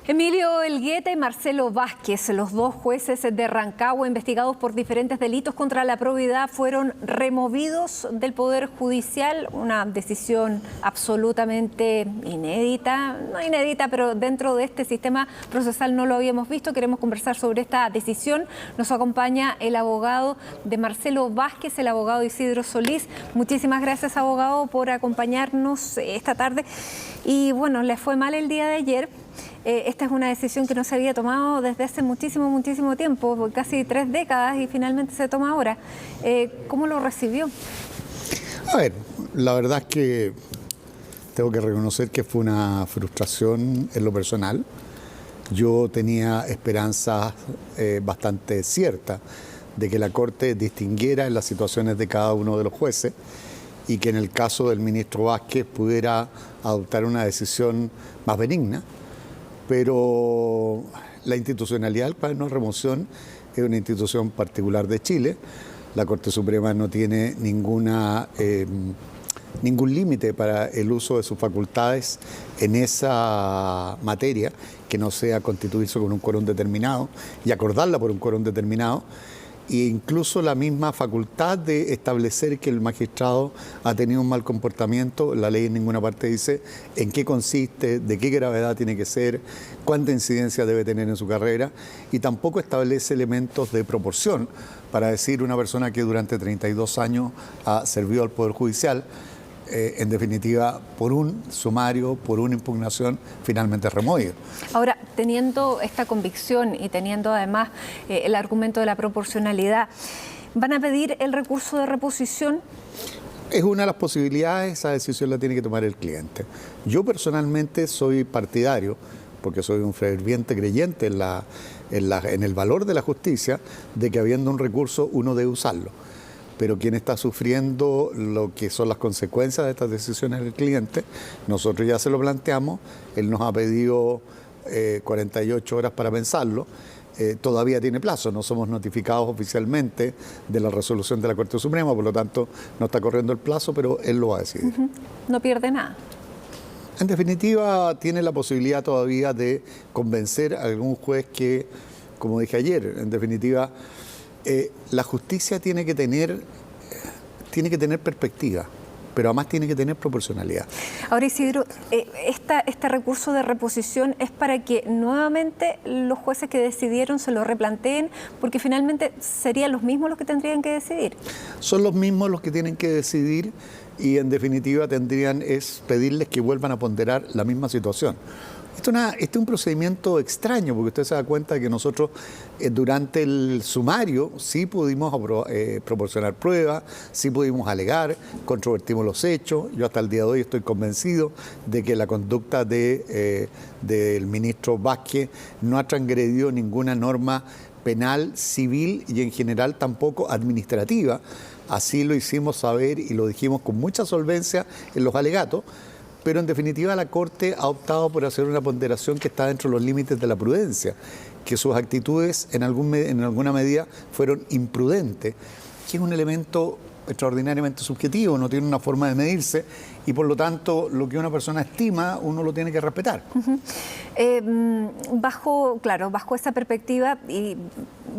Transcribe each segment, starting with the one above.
Emilio Elgueta y Marcelo Vázquez, los dos jueces de Rancagua investigados por diferentes delitos contra la probidad, fueron removidos del Poder Judicial. Una decisión absolutamente inédita, no inédita, pero dentro de este sistema procesal no lo habíamos visto. Queremos conversar sobre esta decisión. Nos acompaña el abogado de Marcelo Vázquez, el abogado Isidro Solís. Muchísimas gracias, abogado, por acompañarnos esta tarde. Y bueno, les fue mal el día de ayer. Esta es una decisión que no se había tomado desde hace muchísimo tiempo, casi 3 décadas, y finalmente se toma ahora. ¿Cómo lo recibió? A ver, la verdad es que tengo que reconocer que fue una frustración en lo personal. Yo tenía esperanzas bastante ciertas de que la Corte distinguiera en las situaciones de cada uno de los jueces y que en el caso del ministro Vázquez pudiera adoptar una decisión más benigna. Pero la institucionalidad del cuaderno de remoción es una institución particular de Chile. La Corte Suprema no tiene ningún límite para el uso de sus facultades en esa materia, que no sea constituirse con un quórum determinado y acordarla por un quórum determinado. E incluso la misma facultad de establecer que el magistrado ha tenido un mal comportamiento, la ley en ninguna parte dice en qué consiste, de qué gravedad tiene que ser, cuánta incidencia debe tener en su carrera, y tampoco establece elementos de proporción para decir una persona que durante 32 años ha servido al Poder Judicial, en definitiva, por un sumario, por una impugnación, finalmente removido. Ahora, teniendo esta convicción y teniendo además el argumento de la proporcionalidad, ¿van a pedir el recurso de reposición? Es una de las posibilidades, esa decisión la tiene que tomar el cliente. Yo personalmente soy partidario, porque soy un ferviente creyente en el valor de la justicia, de que habiendo un recurso uno debe usarlo. Pero quien está sufriendo lo que son las consecuencias de estas decisiones del cliente, nosotros ya se lo planteamos, él nos ha pedido 48 horas para pensarlo, todavía tiene plazo, no somos notificados oficialmente de la resolución de la Corte Suprema, por lo tanto no está corriendo el plazo, pero él lo va a decidir. No pierde nada. En definitiva, tiene la posibilidad todavía de convencer a algún juez que, como dije ayer, en definitiva, la justicia tiene que tener perspectiva, pero además tiene que tener proporcionalidad. Ahora, Isidro, este recurso de reposición es para que nuevamente los jueces que decidieron se lo replanteen, porque finalmente serían los mismos los que tendrían que decidir. Son los mismos los que tienen que decidir y en definitiva tendrían es pedirles que vuelvan a ponderar la misma situación. Este es un procedimiento extraño, porque usted se da cuenta de que nosotros durante el sumario sí pudimos proporcionar pruebas, sí pudimos alegar, controvertimos los hechos. Yo hasta el día de hoy estoy convencido de que la conducta del ministro Vázquez no ha transgredido ninguna norma penal, civil y en general tampoco administrativa. Así lo hicimos saber y lo dijimos con mucha solvencia en los alegatos. Pero en definitiva la Corte ha optado por hacer una ponderación que está dentro de los límites de la prudencia, que sus actitudes en alguna medida fueron imprudentes, que es un elemento extraordinariamente subjetivo, no tiene una forma de medirse y por lo tanto lo que una persona estima uno lo tiene que respetar. Bajo esa perspectiva y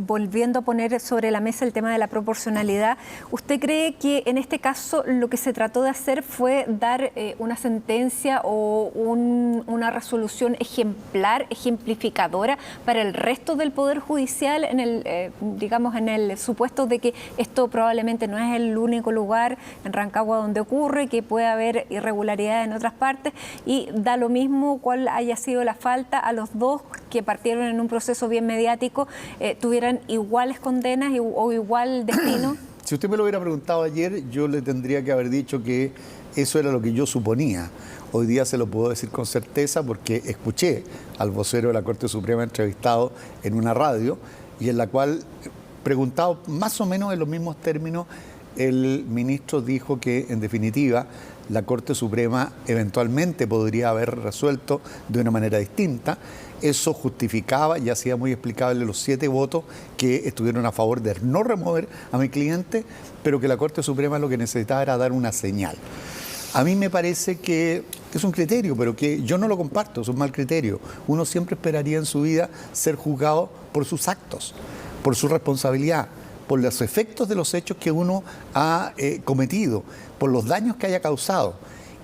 volviendo a poner sobre la mesa el tema de la proporcionalidad, ¿usted cree que en este caso lo que se trató de hacer fue dar una sentencia o una resolución ejemplificadora para el resto del Poder Judicial en el supuesto de que esto probablemente no es el único lugar en Rancagua donde ocurre, que puede haber irregularidades en otras partes y da lo mismo cuál haya sido la falta, a los dos que partieron en un proceso bien mediático tuvieran iguales condenas o igual destino? Si usted me lo hubiera preguntado ayer, yo le tendría que haber dicho que eso era lo que yo suponía. Hoy día se lo puedo decir con certeza porque escuché al vocero de la Corte Suprema entrevistado en una radio y en la cual, preguntado más o menos en los mismos términos, el ministro dijo que en definitiva la Corte Suprema eventualmente podría haber resuelto de una manera distinta. Eso justificaba y hacía muy explicable los 7 votos que estuvieron a favor de no remover a mi cliente, pero que la Corte Suprema lo que necesitaba era dar una señal. A mí me parece que que es un criterio, pero que yo no lo comparto, es un mal criterio. Uno siempre esperaría en su vida ser juzgado por sus actos, por su responsabilidad, por los efectos de los hechos que uno ha cometido, por los daños que haya causado,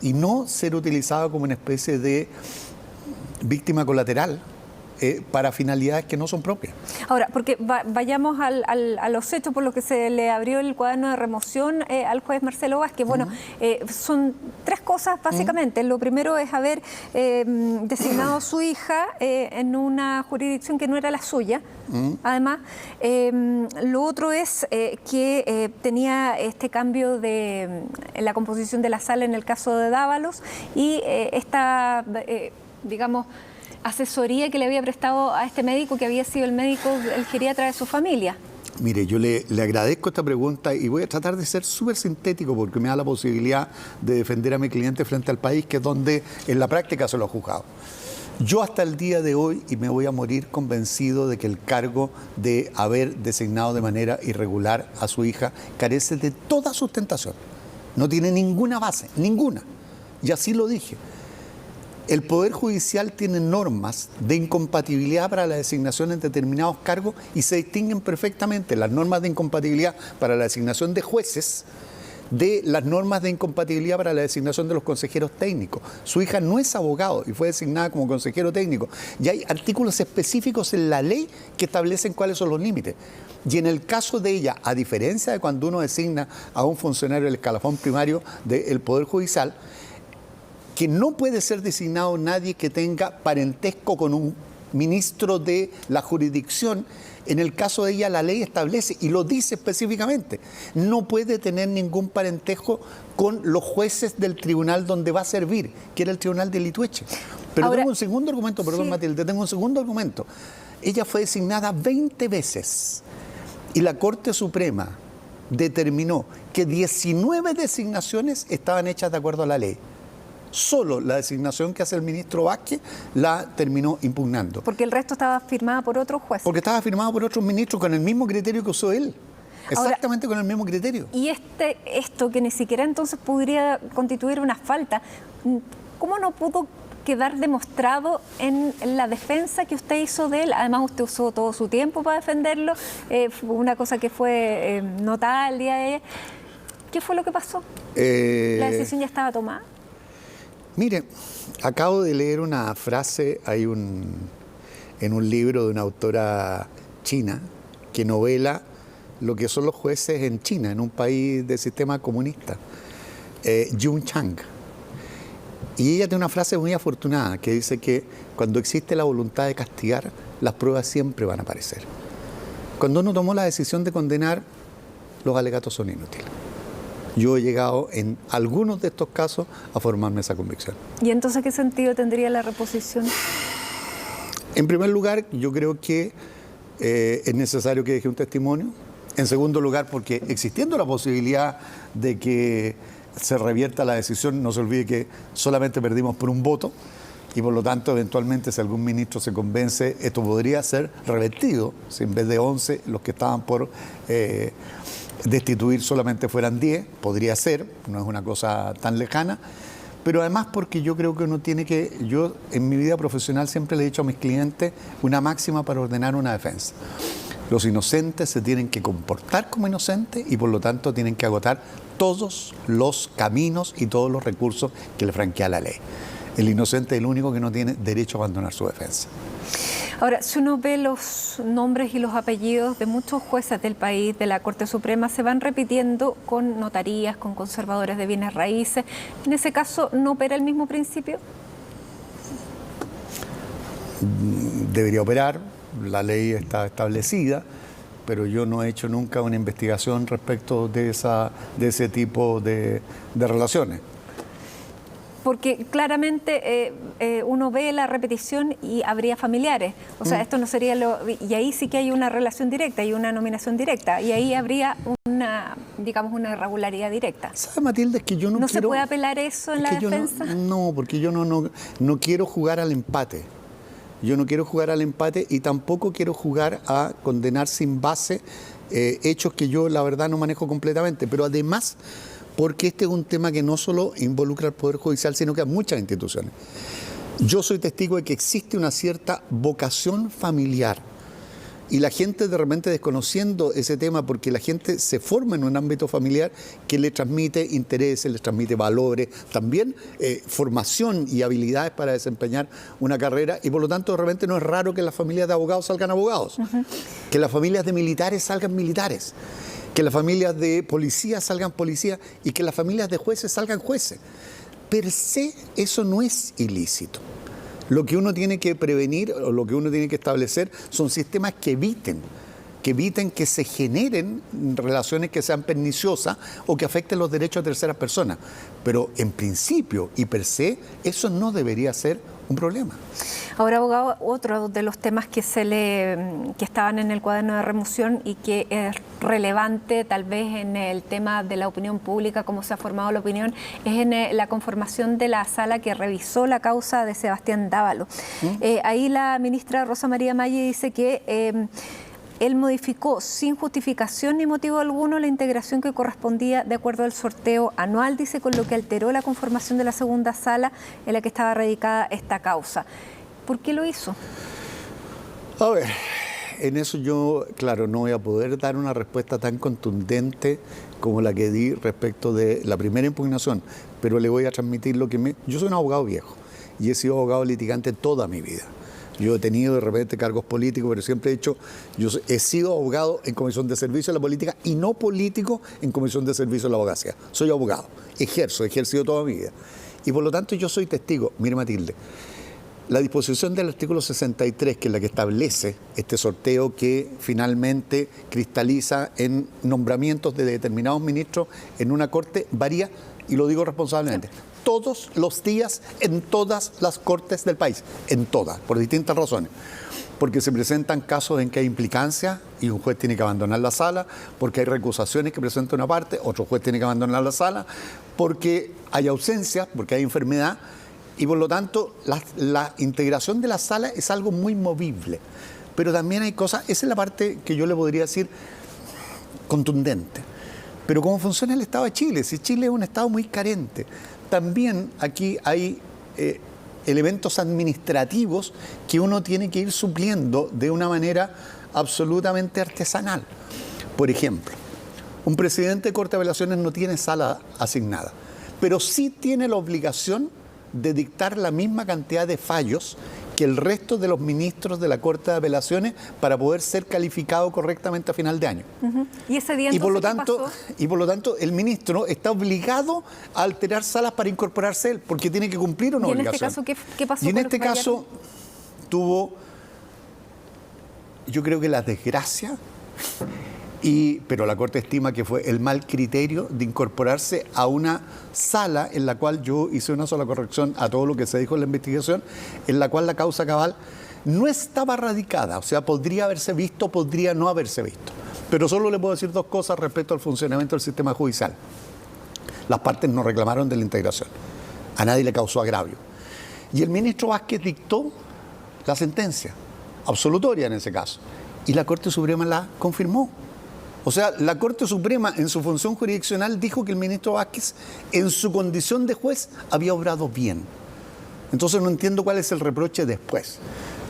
y no ser utilizado como una especie de víctima colateral para finalidades que no son propias. Ahora, porque vayamos a los hechos por los que se le abrió el cuaderno de remoción al juez Marcelo Vázquez. Bueno, son tres cosas básicamente. Lo primero es haber designado a su hija en una jurisdicción que no era la suya. Además, lo otro es que tenía este cambio en la composición de la sala en el caso de Dávalos y esta, digamos, asesoría que le había prestado a este médico que había sido el médico, el geriatra de su familia. Mire, yo le agradezco esta pregunta y voy a tratar de ser súper sintético porque me da la posibilidad de defender a mi cliente frente al país, que es donde en la práctica se lo ha juzgado. Yo hasta el día de hoy, y me voy a morir convencido de que el cargo de haber designado de manera irregular a su hija carece de toda sustentación. No tiene ninguna base, ninguna. Y así lo dije. El Poder Judicial tiene normas de incompatibilidad para la designación en determinados cargos y se distinguen perfectamente las normas de incompatibilidad para la designación de jueces de las normas de incompatibilidad para la designación de los consejeros técnicos. Su hija no es abogado y fue designada como consejero técnico. Y hay artículos específicos en la ley que establecen cuáles son los límites. Y en el caso de ella, a diferencia de cuando uno designa a un funcionario del escalafón primario del Poder Judicial, que no puede ser designado nadie que tenga parentesco con un ministro de la jurisdicción. En el caso de ella, la ley establece, y lo dice específicamente, no puede tener ningún parentesco con los jueces del tribunal donde va a servir, que era el tribunal de Litueche. Pero ahora, tengo un segundo argumento, perdón, sí. Matilde, tengo un segundo argumento. Ella fue designada 20 veces y la Corte Suprema determinó que 19 designaciones estaban hechas de acuerdo a la ley. Solo la designación que hace el ministro Vázquez la terminó impugnando. Porque el resto estaba firmada por otros jueces. Porque estaba firmado por otros ministros con el mismo criterio que usó él. Exactamente. Ahora, con el mismo criterio. Y esto que ni siquiera entonces podría constituir una falta, ¿cómo no pudo quedar demostrado en la defensa que usted hizo de él? Además, usted usó todo su tiempo para defenderlo. Fue una cosa que fue notada el día de ayer. ¿Qué fue lo que pasó? ¿La decisión ya estaba tomada? Mire, acabo de leer una frase, en un libro de una autora china que novela lo que son los jueces en China, en un país de sistema comunista, Jun Chang. Y ella tiene una frase muy afortunada que dice que cuando existe la voluntad de castigar, las pruebas siempre van a aparecer. Cuando uno tomó la decisión de condenar, los alegatos son inútiles. Yo he llegado en algunos de estos casos a formarme esa convicción. ¿Y entonces qué sentido tendría la reposición? En primer lugar, yo creo que es necesario que deje un testimonio. En segundo lugar, porque existiendo la posibilidad de que se revierta la decisión, no se olvide que solamente perdimos por un voto y por lo tanto eventualmente si algún ministro se convence, esto podría ser revertido, si en vez de 11 los que estaban por destituir solamente fueran 10, podría ser, no es una cosa tan lejana, pero además porque yo creo que uno tiene que, yo en mi vida profesional siempre le he dicho a mis clientes una máxima para ordenar una defensa. Los inocentes se tienen que comportar como inocentes y por lo tanto tienen que agotar todos los caminos y todos los recursos que le franquea la ley. El inocente es el único que no tiene derecho a abandonar su defensa. Ahora, si uno ve los nombres y los apellidos de muchos jueces del país, de la Corte Suprema, se van repitiendo con notarías, con conservadores de bienes raíces. ¿En ese caso no opera el mismo principio? Debería operar, la ley está establecida, pero yo no he hecho nunca una investigación respecto de ese tipo de relaciones. Porque claramente uno ve la repetición y habría familiares. O sea, esto no sería y ahí sí que hay una relación directa, hay una nominación directa. Y ahí habría una irregularidad directa. ¿Sabe, Matilde? Es que yo no quiero... ¿No se puede apelar eso en la defensa? No, porque yo no quiero jugar al empate. Yo no quiero jugar al empate y tampoco quiero jugar a condenar sin base hechos que yo, la verdad, no manejo completamente. Pero además, porque este es un tema que no solo involucra al Poder Judicial, sino que a muchas instituciones. Yo soy testigo de que existe una cierta vocación familiar y la gente de repente desconociendo ese tema, porque la gente se forma en un ámbito familiar que le transmite intereses, le transmite valores, también formación y habilidades para desempeñar una carrera, y por lo tanto de repente no es raro que las familias de abogados salgan abogados, que las familias de militares salgan militares, que las familias de policías salgan policías y que las familias de jueces salgan jueces. Per se eso no es ilícito. Lo que uno tiene que prevenir o lo que uno tiene que establecer son sistemas que eviten que se generen relaciones que sean perniciosas o que afecten los derechos de terceras personas. Pero en principio y per se, eso no debería ser un problema. Ahora, abogado, otro de los temas que estaban en el cuaderno de remoción y que es relevante tal vez en el tema de la opinión pública, cómo se ha formado la opinión, es en la conformación de la sala que revisó la causa de Sebastián Dávalo. Ahí la ministra Rosa María Maggi dice que él modificó sin justificación ni motivo alguno la integración que correspondía de acuerdo al sorteo anual, dice, con lo que alteró la conformación de la segunda sala en la que estaba radicada esta causa. ¿Por qué lo hizo? A ver, en eso yo, claro, no voy a poder dar una respuesta tan contundente como la que di respecto de la primera impugnación, pero le voy a transmitir lo que Yo soy un abogado viejo y he sido abogado litigante toda mi vida. Yo he tenido de repente cargos políticos, pero siempre he dicho, yo he sido abogado en Comisión de Servicio de la Política y no político en Comisión de Servicio de la Abogacía. Soy abogado, he ejercido toda mi vida. Y por lo tanto yo soy testigo. Mire, Matilde, la disposición del artículo 63, que es la que establece este sorteo que finalmente cristaliza en nombramientos de determinados ministros en una corte, varía, y lo digo responsablemente, todos los días en todas las cortes del país, en todas, por distintas razones. Porque se presentan casos en que hay implicancia y un juez tiene que abandonar la sala, porque hay recusaciones que presenta una parte, otro juez tiene que abandonar la sala, porque hay ausencia, porque hay enfermedad, y por lo tanto la integración de la sala es algo muy movible. Pero también hay cosas, esa es la parte que yo le podría decir contundente. Pero ¿cómo funciona el Estado de Chile? Si Chile es un Estado muy carente. También aquí hay elementos administrativos que uno tiene que ir supliendo de una manera absolutamente artesanal. Por ejemplo, un presidente de Corte de Apelaciones no tiene sala asignada, pero sí tiene la obligación de dictar la misma cantidad de fallos que el resto de los ministros de la Corte de Apelaciones para poder ser calificado correctamente a final de año. ¿Y ese día por lo tanto, el ministro está obligado a alterar salas para incorporarse él, porque tiene que cumplir una obligación. ¿Y en este caso qué pasó? Y en este caso tuvo, yo creo que la desgracia, pero la Corte estima que fue el mal criterio de incorporarse a una sala en la cual yo hice una sola corrección a todo lo que se dijo en la investigación, en la cual la causa cabal no estaba radicada, o sea, podría haberse visto, podría no haberse visto. Pero solo le puedo decir dos cosas respecto al funcionamiento del sistema judicial. Las partes no reclamaron de la integración, a nadie le causó agravio. Y el ministro Vázquez dictó la sentencia, absolutoria en ese caso, y la Corte Suprema la confirmó. O sea, la Corte Suprema en su función jurisdiccional dijo que el ministro Vázquez en su condición de juez había obrado bien. Entonces no entiendo cuál es el reproche después.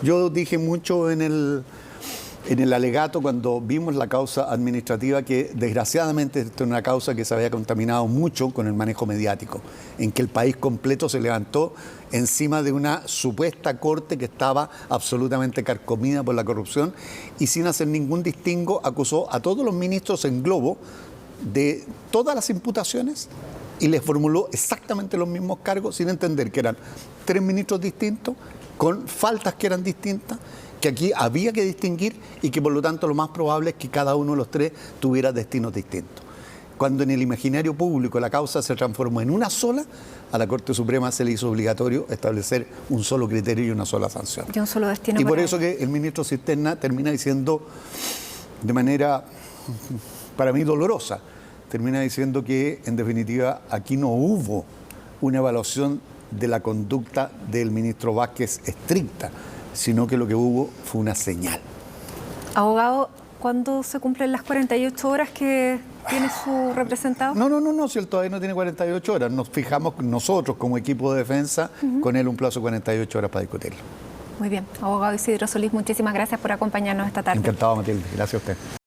Yo dije mucho en el alegato cuando vimos la causa administrativa que desgraciadamente esta es una causa que se había contaminado mucho con el manejo mediático, en que el país completo se levantó encima de una supuesta corte que estaba absolutamente carcomida por la corrupción y sin hacer ningún distingo acusó a todos los ministros en globo de todas las imputaciones y les formuló exactamente los mismos cargos sin entender que eran 3 ministros distintos con faltas que eran distintas, que aquí había que distinguir y que por lo tanto lo más probable es que cada uno de los 3 tuviera destinos distintos. Cuando en el imaginario público la causa se transformó en una sola, a la Corte Suprema se le hizo obligatorio establecer un solo criterio y una sola sanción. Y un solo destino. Y por eso que el ministro Cisterna termina diciendo de manera, para mí, dolorosa, termina diciendo que en definitiva aquí no hubo una evaluación de la conducta del ministro Vázquez estricta, sino que lo que hubo fue una señal. Abogado, ¿cuándo se cumplen las 48 horas que tiene su representado? No, si él todavía no tiene 48 horas. Nos fijamos nosotros como equipo de defensa con él un plazo de 48 horas para discutirlo. Muy bien. Abogado Isidro Solís, muchísimas gracias por acompañarnos esta tarde. Encantado, Matilde. Gracias a usted.